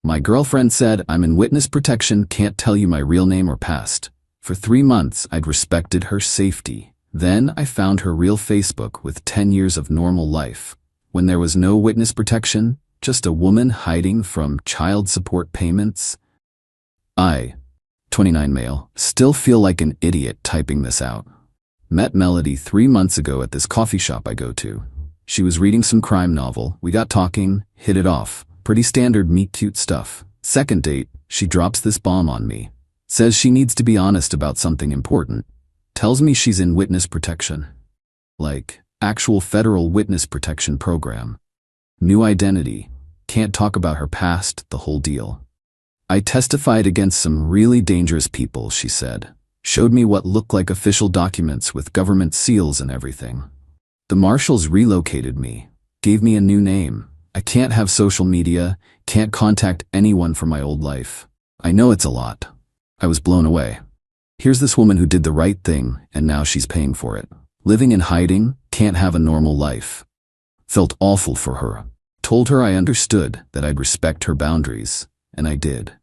My girlfriend said I'm in witness protection, can't tell you my real name or past. For 3 months, I'd respected her safety. Then I found her real Facebook with 10 years of normal life. When there was no witness protection, just a woman hiding from child support payments. I, 29 male, still feel like an idiot typing this out. Met Melody 3 months ago at this coffee shop I go to. She was reading some crime novel. We got talking, hit it off. Pretty standard meet-cute stuff. Second date, she drops this bomb on me. Says she needs to be honest about something important. Tells me she's in witness protection. Like, actual federal witness protection program. New identity. Can't talk about her past, the whole deal. I testified against some really dangerous people, she said. Showed me what looked like official documents with government seals and everything. The marshals relocated me. Gave me a new name. I can't have social media, can't contact anyone from my old life. I know it's a lot. I was blown away. Here's this woman who did the right thing, and now she's paying for it. Living in hiding, can't have a normal life. Felt awful for her. Told her I understood, that I'd respect her boundaries, and I did.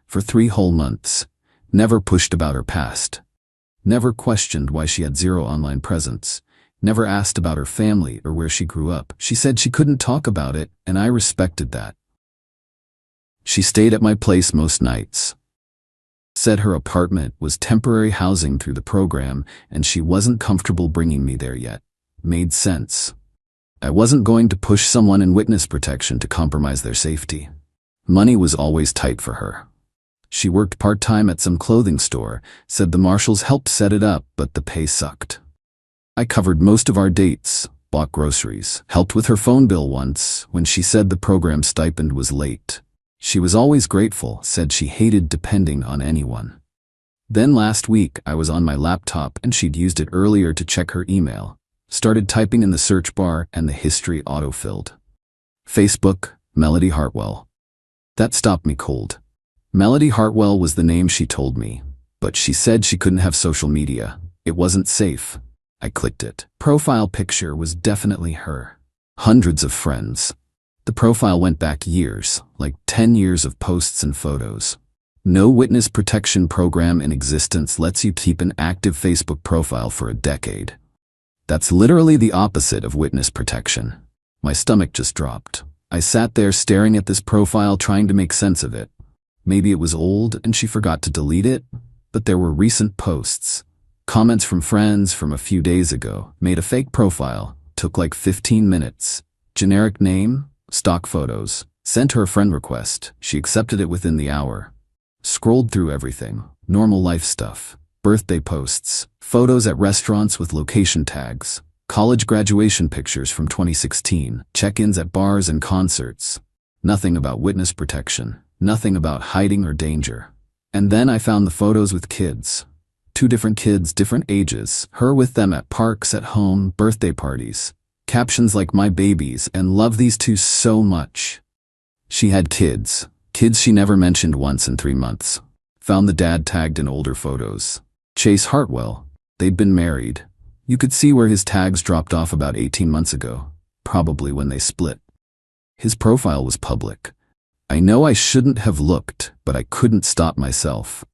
For 3 whole months. Never pushed about her past. Never questioned why she had 0 online presence. Never asked about her family or where she grew up. She said she couldn't talk about it, and I respected that. She stayed at my place most nights. Said her apartment was temporary housing through the program, and she wasn't comfortable bringing me there yet. Made sense. I wasn't going to push someone in witness protection to compromise their safety. Money was always tight for her. She worked part-time at some clothing store, said the marshals helped set it up, but the pay sucked. I covered most of our dates, bought groceries, helped with her phone bill once when she said the program stipend was late. She was always grateful, said she hated depending on anyone. Then last week I was on my laptop and she'd used it earlier to check her email. Started typing in the search bar and the history autofilled. Facebook, Melody Hartwell. That stopped me cold. Melody Hartwell was the name she told me, but she said she couldn't have social media. It wasn't safe. I clicked it. Profile picture was definitely her. Hundreds of friends. The profile went back years, like 10 years of posts and photos. No witness protection program in existence lets you keep an active Facebook profile for a decade. That's literally the opposite of witness protection. My stomach just dropped. I sat there staring at this profile trying to make sense of it. Maybe it was old and she forgot to delete it, but there were recent posts. Comments from friends from a few days ago. Made a fake profile. Took like 15 minutes. Generic name, stock photos. Sent her a friend request. She accepted it within the hour. Scrolled through everything. Normal life stuff. Birthday posts. Photos at restaurants with location tags. College graduation pictures from 2016. Check-ins at bars and concerts. Nothing about witness protection. Nothing about hiding or danger. And then I found the photos with kids. 2 different kids, different ages. Her with them at parks, at home, birthday parties. Captions like "my babies" and "love these 2 so much." She had kids. Kids she never mentioned once in 3 months. Found the dad tagged in older photos. Chase Hartwell. They'd been married. You could see where his tags dropped off about 18 months ago. Probably when they split. His profile was public. I know I shouldn't have looked, but I couldn't stop myself.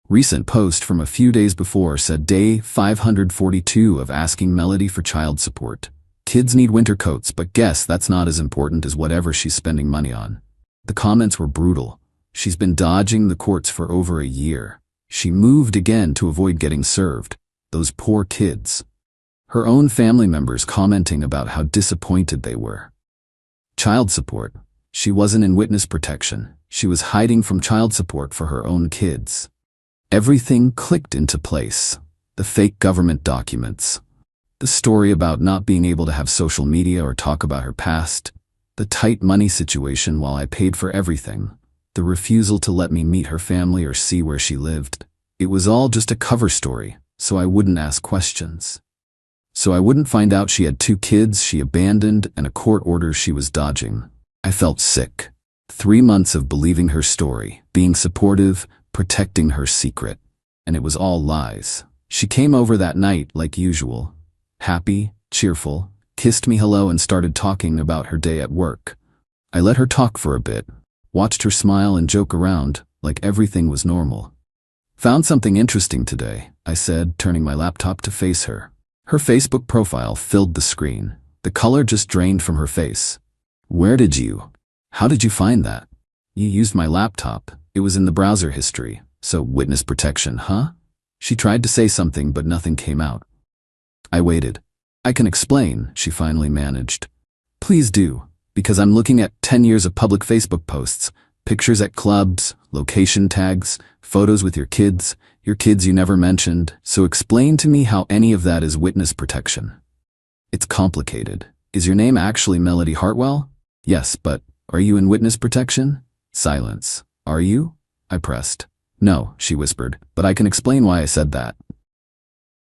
Recent post from a few days before said day 542 of asking Melody for child support. Kids need winter coats, but guess that's not as important as whatever she's spending money on. The comments were brutal. She's been dodging the courts for over a year. She moved again to avoid getting served. Those poor kids. Her own family members commenting about how disappointed they were. Child support. She wasn't in witness protection. She was hiding from child support for her own kids. Everything clicked into place. The fake government documents. The story about not being able to have social media or talk about her past. The tight money situation while I paid for everything. The refusal to let me meet her family or see where she lived. It was all just a cover story, so I wouldn't ask questions. So I wouldn't find out she had 2 kids she abandoned and a court order she was dodging. I felt sick. 3 months of believing her story, being supportive, protecting her secret. And it was all lies. She came over that night like usual. Happy, cheerful, kissed me hello and started talking about her day at work. I let her talk for a bit. Watched her smile and joke around, like everything was normal. Found something interesting today, I said, turning my laptop to face her. Her Facebook profile filled the screen. The color just drained from her face. How did you find that? You used my laptop. It was in the browser history. So witness protection, huh? She tried to say something, but nothing came out. I waited. I can explain, she finally managed. Please do, because I'm looking at 10 years of public Facebook posts, pictures at clubs, location tags, photos with your kids you never mentioned, so explain to me how any of that is witness protection. It's complicated. Is your name actually Melody Hartwell? Yes, but are you in witness protection? Silence. Are you? I pressed. No, she whispered, but I can explain why I said that.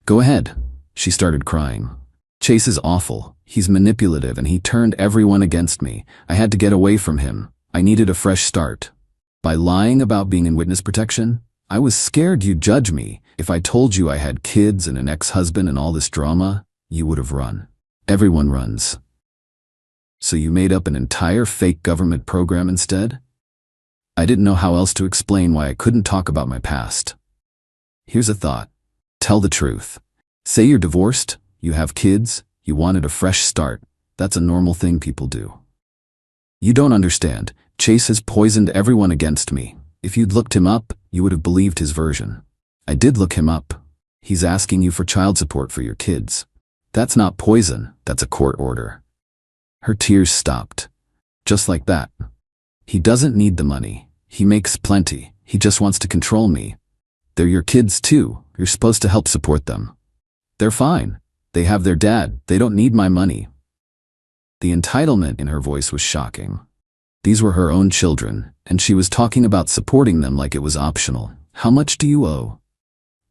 Go ahead. She started crying. Chase is awful. He's manipulative and he turned everyone against me. I had to get away from him. I needed a fresh start. By lying about being in witness protection, I was scared you'd judge me. If I told you I had kids and an ex-husband and all this drama, you would have run. Everyone runs. So you made up an entire fake government program instead? I didn't know how else to explain why I couldn't talk about my past. Here's a thought. Tell the truth. Say you're divorced, you have kids, you wanted a fresh start. That's a normal thing people do. You don't understand. Chase has poisoned everyone against me. If you'd looked him up, you would have believed his version. I did look him up. He's asking you for child support for your kids. That's not poison, that's a court order. Her tears stopped. Just like that. He doesn't need the money. He makes plenty. He just wants to control me. They're your kids too. You're supposed to help support them. They're fine. They have their dad. They don't need my money. The entitlement in her voice was shocking. These were her own children, and she was talking about supporting them like it was optional. How much do you owe?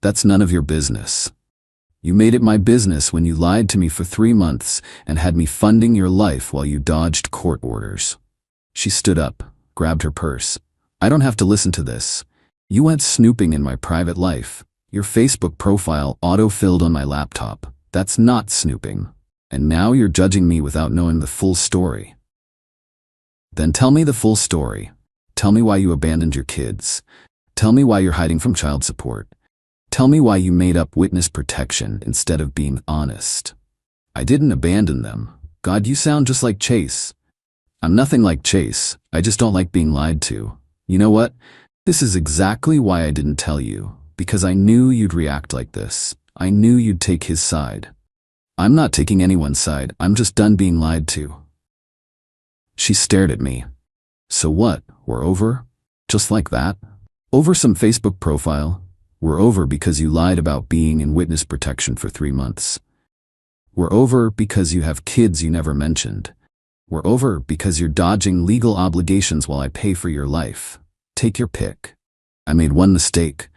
That's none of your business. You made it my business when you lied to me for 3 months and had me funding your life while you dodged court orders. She stood up, grabbed her purse. I don't have to listen to this. You went snooping in my private life. Your Facebook profile auto-filled on my laptop. That's not snooping. And now you're judging me without knowing the full story. Then tell me the full story. Tell me why you abandoned your kids. Tell me why you're hiding from child support. Tell me why you made up witness protection instead of being honest. I didn't abandon them. God, you sound just like Chase. I'm nothing like Chase. I just don't like being lied to. You know what? This is exactly why I didn't tell you. Because I knew you'd react like this. I knew you'd take his side. I'm not taking anyone's side. I'm just done being lied to. She stared at me. So what? We're over? Just like that? Over some Facebook profile? We're over because you lied about being in witness protection for 3 months. We're over because you have kids you never mentioned. We're over because you're dodging legal obligations while I pay for your life. Take your pick. I made one mistake.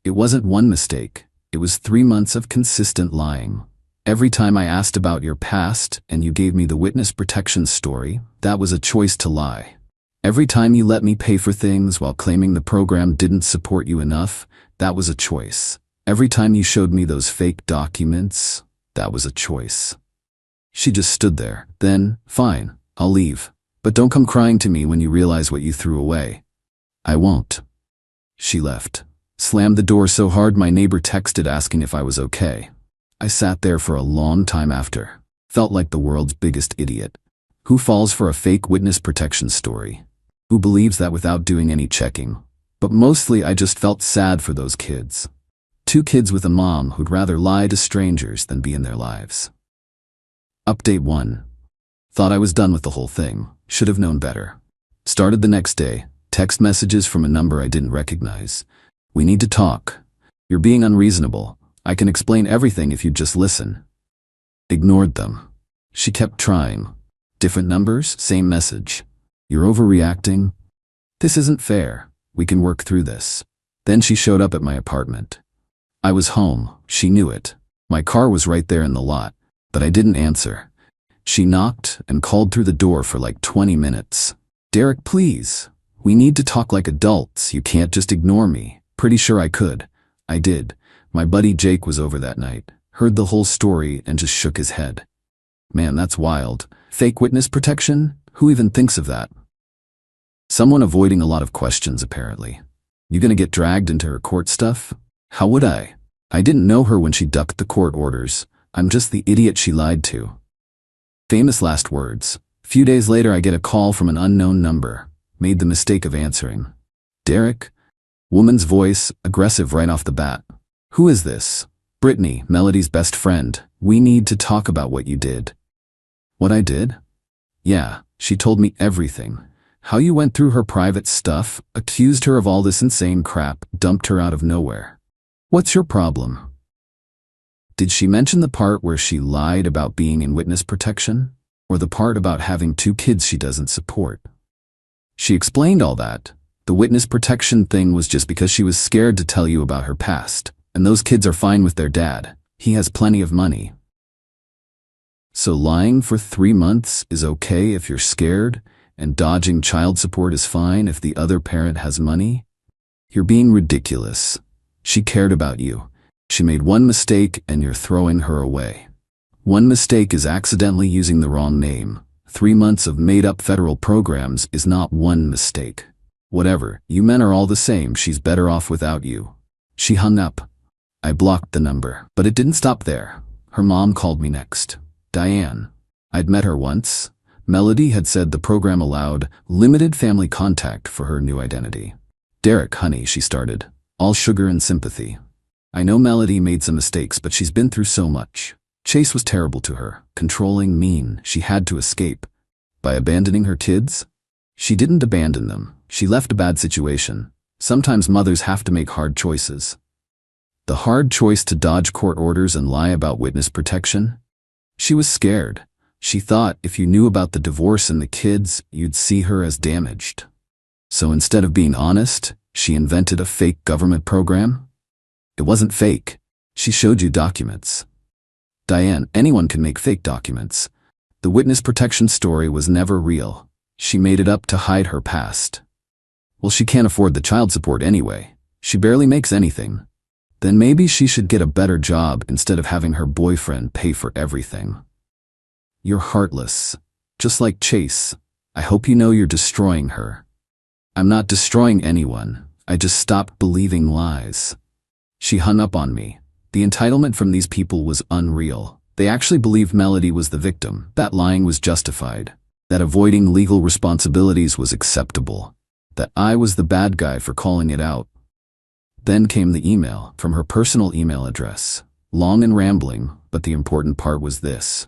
It wasn't one mistake. It was 3 months of consistent lying. Every time I asked about your past and you gave me the witness protection story, that was a choice to lie. Every time you let me pay for things while claiming the program didn't support you enough, that was a choice. Every time you showed me those fake documents, that was a choice. She just stood there. Then, fine, I'll leave. But don't come crying to me when you realize what you threw away. I won't. She left. Slammed the door so hard my neighbor texted asking if I was okay. I sat there for a long time after. Felt like the world's biggest idiot. Who falls for a fake witness protection story? Who believes that without doing any checking? But mostly I just felt sad for those kids. 2 kids with a mom who'd rather lie to strangers than be in their lives. Update 1. Thought I was done with the whole thing. Should have known better. Started the next day. Text messages from a number I didn't recognize. We need to talk. You're being unreasonable. I can explain everything if you'd just listen. Ignored them. She kept trying. Different numbers, same message. You're overreacting. This isn't fair. We can work through this. Then she showed up at my apartment. I was home. She knew it. My car was right there in the lot, but I didn't answer. She knocked and called through the door for like 20 minutes. Derek, please. We need to talk like adults. You can't just ignore me. Pretty sure I could. I did. My buddy Jake was over that night, heard the whole story and just shook his head. Man, that's wild. Fake witness protection? Who even thinks of that? Someone avoiding a lot of questions, apparently. You gonna get dragged into her court stuff? How would I? I didn't know her when she ducked the court orders. I'm just the idiot she lied to. Famous last words. Few days later, I get a call from an unknown number. Made the mistake of answering. Derek? Woman's voice, aggressive right off the bat. Who is this? Brittany, Melody's best friend. We need to talk about what you did. What I did? Yeah, she told me everything. How you went through her private stuff, accused her of all this insane crap, dumped her out of nowhere. What's your problem? Did she mention the part where she lied about being in witness protection? Or the part about having 2 kids she doesn't support? She explained all that. The witness protection thing was just because she was scared to tell you about her past, and those kids are fine with their dad. He has plenty of money. So lying for 3 months is okay if you're scared, and dodging child support is fine if the other parent has money? You're being ridiculous. She cared about you. She made one mistake and you're throwing her away. One mistake is accidentally using the wrong name. 3 months of made-up federal programs is not one mistake. Whatever, you men are all the same. She's better off without you. She hung up. I blocked the number, but it didn't stop there. Her mom called me next. Diane. I'd met her once. Melody had said the program allowed limited family contact for her new identity. Derek, honey, she started. All sugar and sympathy. I know Melody made some mistakes, but she's been through so much. Chase was terrible to her, controlling, mean. She had to escape. By abandoning her kids? She didn't abandon them. She left a bad situation. Sometimes mothers have to make hard choices. The hard choice to dodge court orders and lie about witness protection? She was scared. She thought if you knew about the divorce and the kids, you'd see her as damaged. So instead of being honest, she invented a fake government program? It wasn't fake. She showed you documents. Diane, anyone can make fake documents. The witness protection story was never real. She made it up to hide her past. Well, she can't afford the child support anyway. She barely makes anything. Then maybe she should get a better job instead of having her boyfriend pay for everything. You're heartless. Just like Chase. I hope you know you're destroying her. I'm not destroying anyone. I just stopped believing lies. She hung up on me. The entitlement from these people was unreal. They actually believed Melody was the victim, that lying was justified, that avoiding legal responsibilities was acceptable, that I was the bad guy for calling it out. Then came the email from her personal email address. Long and rambling, but the important part was this.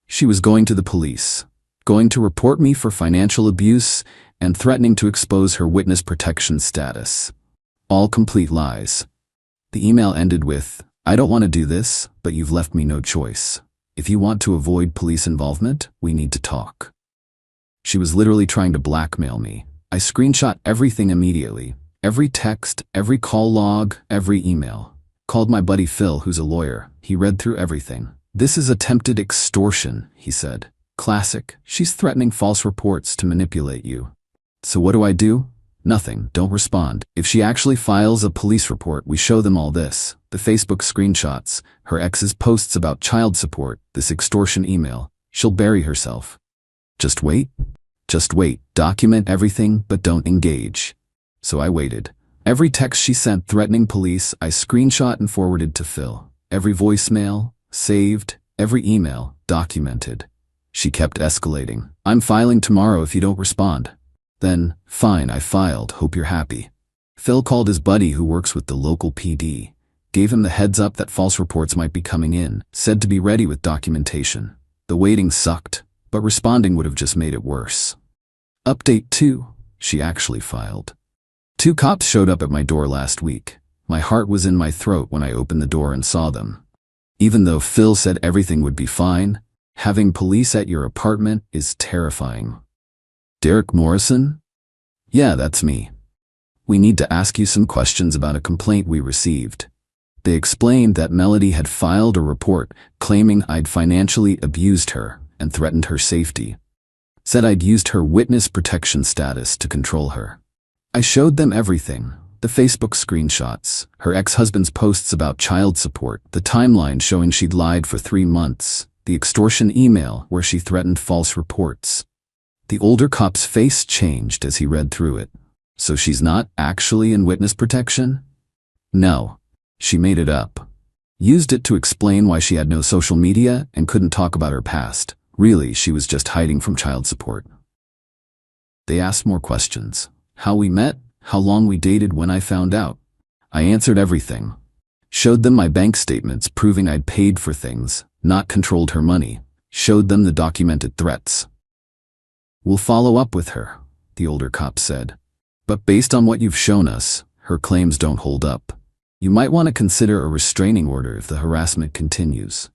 She was going to the police, going to report me for financial abuse and threatening to expose her witness protection status. All complete lies. The email ended with, I don't want to do this, but you've left me no choice. If you want to avoid police involvement, we need to talk. She was literally trying to blackmail me. I screenshot everything immediately. Every text, every call log, every email. Called my buddy Phil, who's a lawyer. He read through everything. This is attempted extortion, he said. Classic. She's threatening false reports to manipulate you. So what do? Nothing. Don't respond. If she actually files a police report, we show them all this. The Facebook screenshots, her ex's posts about child support, this extortion email. She'll bury herself. Just wait. Just wait. Document everything, but don't engage. So I waited. Every text she sent threatening police, I screenshot and forwarded to Phil. Every voicemail, saved. Every email, documented. She kept escalating. I'm filing tomorrow if you don't respond. Then, fine, I filed, hope you're happy. Phil called his buddy who works with the local PD, gave him the heads up that false reports might be coming in, said to be ready with documentation. The waiting sucked, but responding would have just made it worse. Update 2. She actually filed. 2 cops showed up at my door last week. My heart was in my throat when I opened the door and saw them. Even though Phil said everything would be fine, having police at your apartment is terrifying. Derek Morrison? Yeah, that's me. We need to ask you some questions about a complaint we received. They explained that Melody had filed a report claiming I'd financially abused her and threatened her safety. Said I'd used her witness protection status to control her. I showed them everything. The Facebook screenshots, her ex-husband's posts about child support, the timeline showing she'd lied for 3 months, the extortion email where she threatened false reports. The older cop's face changed as he read through it. So she's not actually in witness protection? No. She made it up. Used it to explain why she had no social media and couldn't talk about her past. Really, she was just hiding from child support. They asked more questions. How we met, how long we dated when I found out. I answered everything. Showed them my bank statements proving I'd paid for things, not controlled her money. Showed them the documented threats. We'll follow up with her, the older cop said. But based on what you've shown us, her claims don't hold up. You might want to consider a restraining order if the harassment continues.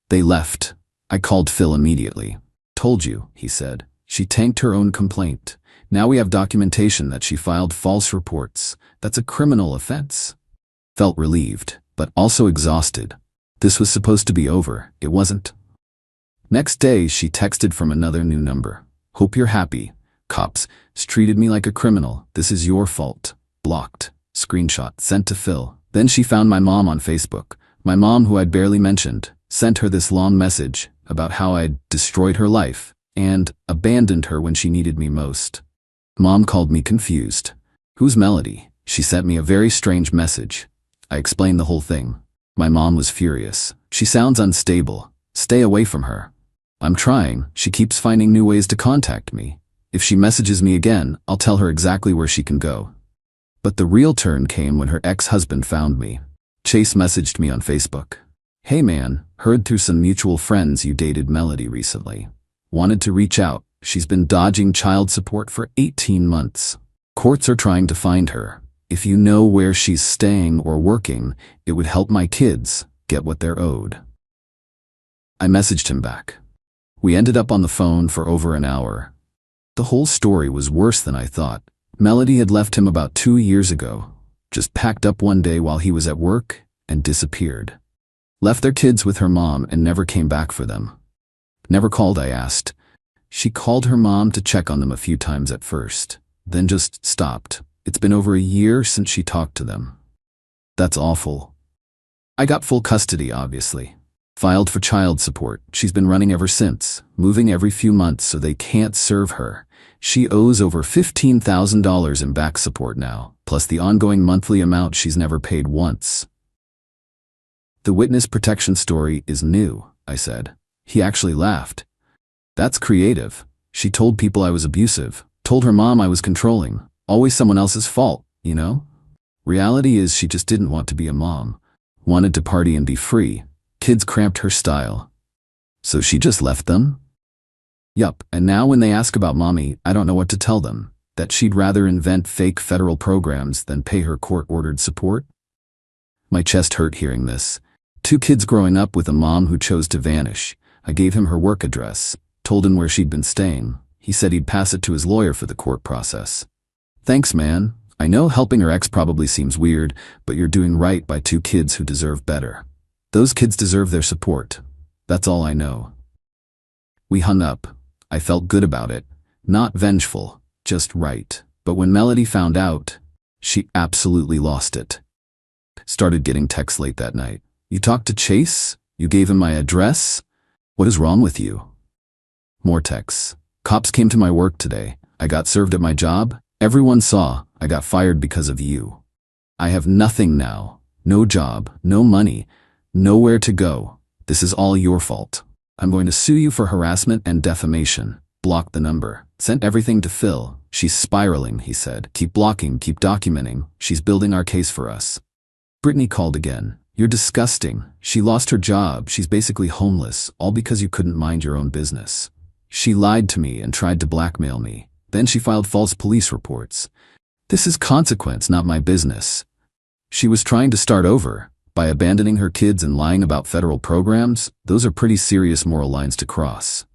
They left. I called Phil immediately. Told you, he said. She tanked her own complaint. Now we have documentation that she filed false reports. That's a criminal offense. Felt relieved, but also exhausted. This was supposed to be over. It wasn't. Next day, she texted from another new number. Hope you're happy. Cops treated me like a criminal. This is your fault. Blocked. Screenshot sent to Phil. Then she found my mom on Facebook. My mom, who I'd barely mentioned, sent her this long message about how I'd destroyed her life and abandoned her when she needed me most. Mom called me confused. Who's Melody? She sent me a very strange message. I explained the whole thing. My mom was furious. She sounds unstable. Stay away from her. I'm trying. She keeps finding new ways to contact me. If she messages me again, I'll tell her exactly where she can go. But the real turn came when her ex-husband found me. Chase messaged me on Facebook. Hey man, heard through some mutual friends you dated Melody recently. Wanted to reach out. She's been dodging child support for 18 months. Courts are trying to find her. If you know where she's staying or working, it would help my kids get what they're owed. I messaged him back. We ended up on the phone for over an hour. The whole story was worse than I thought. Melody had left him about 2 years ago, just packed up one day while he was at work and disappeared. Left their kids with her mom and never came back for them. Never called, I asked. She called her mom to check on them a few times at first, then just stopped. It's been over a year since she talked to them. That's awful. I got full custody, obviously. Filed for child support. She's been running ever since, moving every few months so they can't serve her. She owes over $15,000 in back support now, plus the ongoing monthly amount she's never paid once. The witness protection story is new, I said. He actually laughed. That's creative. She told people I was abusive, told her mom I was controlling. Always someone else's fault, you know? Reality is she just didn't want to be a mom. Wanted to party and be free. Kids cramped her style. So she just left them? Yup, and now when they ask about mommy, I don't know what to tell them. That she'd rather invent fake federal programs than pay her court-ordered support? My chest hurt hearing this. 2 kids growing up with a mom who chose to vanish. I gave him her work address, told him where she'd been staying. He said he'd pass it to his lawyer for the court process. Thanks, man. I know helping her ex probably seems weird, but you're doing right by 2 kids who deserve better. Those kids deserve their support. That's all I know. We hung up. I felt good about it. Not vengeful, just right. But when Melody found out, she absolutely lost it. Started getting texts late that night. You talked to Chase? You gave him my address? What is wrong with you? More texts. Cops came to my work today. I got served at my job. Everyone saw I got fired because of you. I have nothing now. No job, no money, nowhere to go. This is all your fault. I'm going to sue you for harassment and defamation. Blocked the number. Sent everything to Phil. She's spiraling, he said. Keep blocking, keep documenting. She's building our case for us. Brittany called again. You're disgusting. She lost her job. She's basically homeless, all because you couldn't mind your own business. She lied to me and tried to blackmail me. Then she filed false police reports. This is consequence, not my business. She was trying to start over. By abandoning her kids and lying about federal programs, those are pretty serious moral lines to cross.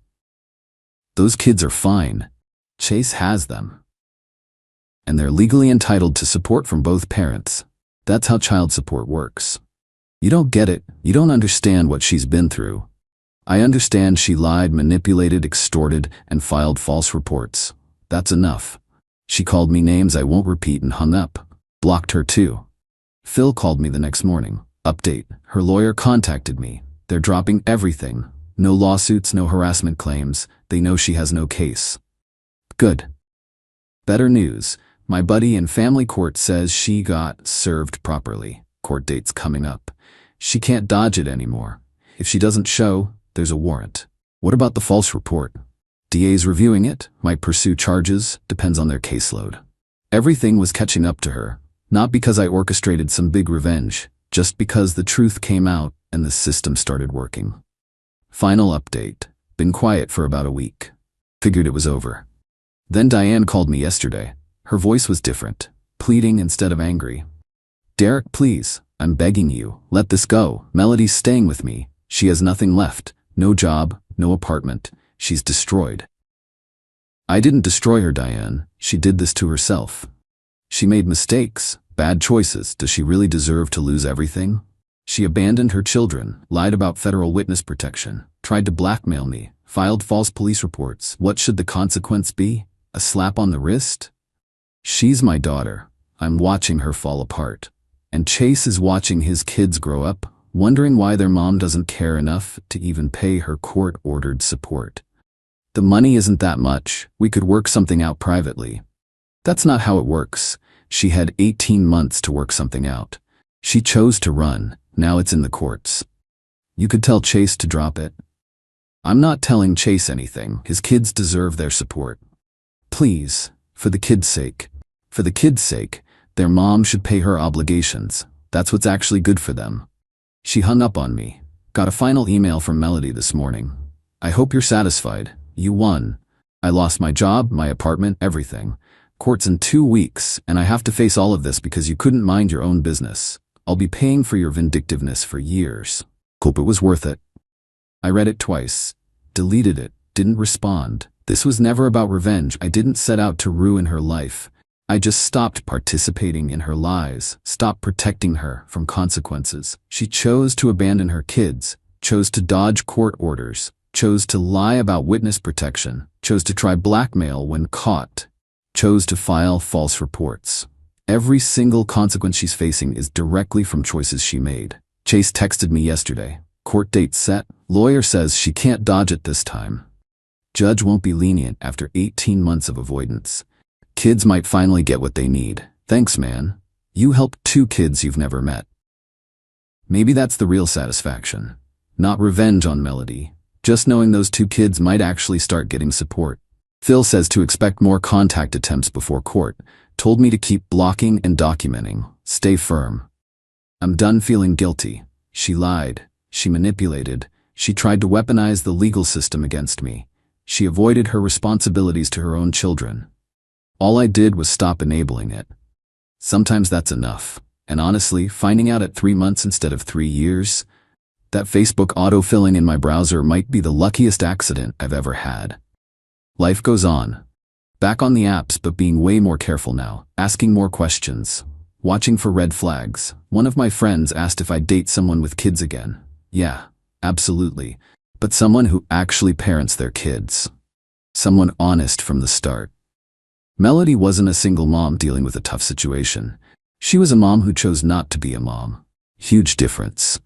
Those kids are fine. Chase has them. And they're legally entitled to support from both parents. That's how child support works. You don't get it. You don't understand what she's been through. I understand she lied, manipulated, extorted, and filed false reports. That's enough. She called me names I won't repeat and hung up. Blocked her too. Phil called me the next morning. Update. Her lawyer contacted me. They're dropping everything. No lawsuits, no harassment claims. They know she has no case. Good. Better news. My buddy in family court says she got served properly. Court date's coming up. She can't dodge it anymore. If she doesn't show, there's a warrant. What about the false report? DA's reviewing it, might pursue charges, depends on their caseload. Everything was catching up to her, not because I orchestrated some big revenge, just because the truth came out and the system started working. Final update. Been quiet for about a week. Figured it was over. Then Diane called me yesterday. Her voice was different, pleading instead of angry. Derek, please, I'm begging you, let this go. Melody's staying with me. She has nothing left. No job, no apartment. She's destroyed. I didn't destroy her, Diane. She did this to herself. She made mistakes, bad choices. Does she really deserve to lose everything? She abandoned her children, lied about federal witness protection, tried to blackmail me, filed false police reports. What should the consequence be? A slap on the wrist? She's my daughter. I'm watching her fall apart. And Chase is watching his kids grow up, wondering why their mom doesn't care enough to even pay her court-ordered support. The money isn't that much. We could work something out privately. That's not how it works. She had 18 months to work something out. She chose to run. Now it's in the courts. You could tell Chase to drop it. I'm not telling Chase anything. His kids deserve their support. Please, for the kids' sake. For the kids' sake, their mom should pay her obligations. That's what's actually good for them. She hung up on me. Got a final email from Melody this morning. I hope you're satisfied. You won. I lost my job, my apartment, everything. Court's in 2 weeks, and I have to face all of this because you couldn't mind your own business. I'll be paying for your vindictiveness for years. Hope it was worth it. I read it twice, deleted it, didn't respond. This was never about revenge. I didn't set out to ruin her life. I just stopped participating in her lies, stopped protecting her from consequences. She chose to abandon her kids, chose to dodge court orders, chose to lie about witness protection, chose to try blackmail when caught, chose to file false reports. Every single consequence she's facing is directly from choices she made. Chase texted me yesterday. Court date set. Lawyer says she can't dodge it this time. Judge won't be lenient after 18 months of avoidance. Kids might finally get what they need. Thanks, man. You helped 2 kids you've never met. Maybe that's the real satisfaction. Not revenge on Melody. Just knowing those 2 kids might actually start getting support. Phil says to expect more contact attempts before court. Told me to keep blocking and documenting. Stay firm. I'm done feeling guilty. She lied. She manipulated. She tried to weaponize the legal system against me. She avoided her responsibilities to her own children. All I did was stop enabling it. Sometimes that's enough. And honestly, finding out at 3 months instead of 3 years, that Facebook autofilling in my browser might be the luckiest accident I've ever had. Life goes on. Back on the apps, but being way more careful now, asking more questions, watching for red flags. One of my friends asked if I'd date someone with kids again. Yeah, absolutely. But someone who actually parents their kids. Someone honest from the start. Melody wasn't a single mom dealing with a tough situation. She was a mom who chose not to be a mom. Huge difference.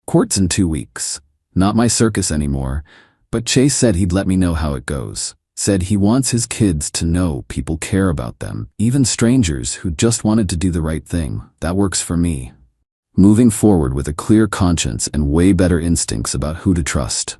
Court's in 2 weeks. Not my circus anymore, but Chase said he'd let me know how it goes. Said he wants his kids to know people care about them, even strangers who just wanted to do the right thing. That works for me. Moving forward with a clear conscience and way better instincts about who to trust.